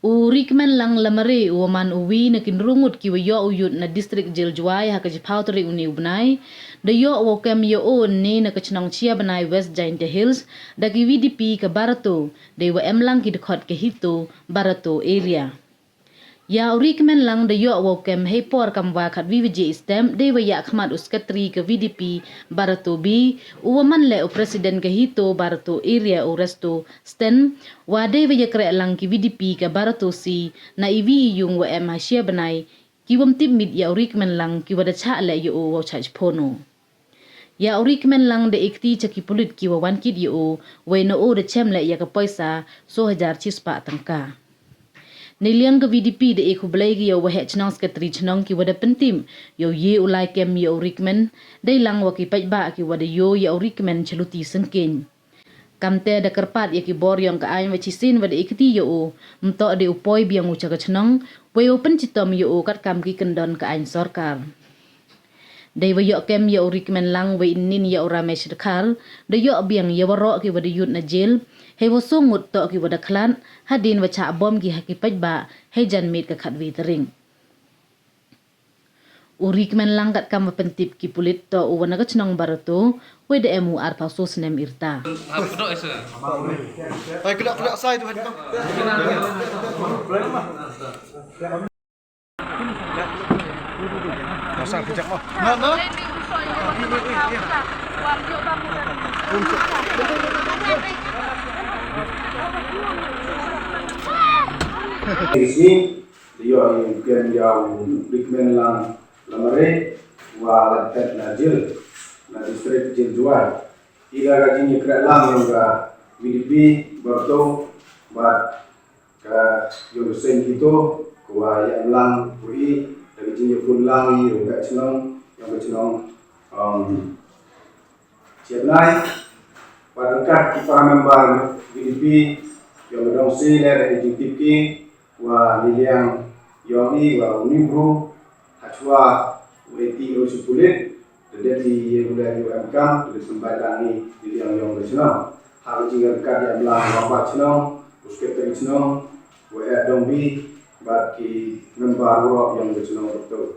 Urikmen lang lamare uman uwi na kinrungut ki wayo uyut na district jil juai ha kajipau tari uni ubnai da yo wokem yo o ni na kachnong chia banai West Giant Hills da ki VDP ka Barato da wa emlang ki dekhot ke hito Barato area. Ya urikmen lang da yo wokem hepor kam wa khat VVJ stem de wa ya khmat uskatri ke VDP Barato B uwaman le o president ke hito Barato area o resto sten wa de wa ya kre lang ki VDP ke Barato C na ivi yung wa em hasia banai ki wam tip mit ya urikmen lang ki wa da cha le yo wa chach pono. Ya urikmen lang de ikti chaki pulit ki wa wan kit yo we no o de chem le ya ka paisa so hajar chispa tangka. Niliang ke VDP de aku belagi yo wahe chnong sekretari chnong ki wada pentim yo ye ulai kem yo urikmen de lang wa ki pajba ki wada yo ya urikmen cheluti sengkin. Kamte da kerpat ya ki bor yang ka ain wachisin wada ikti yo mto de upoi biang uca ka chnong we open chitom yo kat kam ki kendon ka ain sorkar. Dai wa yo kem yo urikmen lang we inin ya uramesh dekhar de yo biang ya waro ki wada yut na jail he wo sungut to ki wada klan hadin wa cha bom ki haki pajba he jan mit ka khat wi tering. Urikmen lang kat kam pentip ki pulit to uwana ka chnong Barato we de emu ar pauso snem irta. Ay kelak saya tu hadi. Pasang pijak mah. Nah. Di sini dia yang jauh Urikmen lang lamare wa latat najil na distrik jil jual ila gajinya kira lang yang ga VDP Barato bat ka yung sen kito kuwa yang lang kui dari jinya pun lang yung ga chnong siap naik padangkah kita member VDP yang dong si le JTP wa niliang yomi wa unibru hachwa weti osupulit jadi yang udah UMK di tempat lagi niliang yang besno hal jingan kad yang belah bapak chnong usketri chnong wa dombi baki member yang besno betul.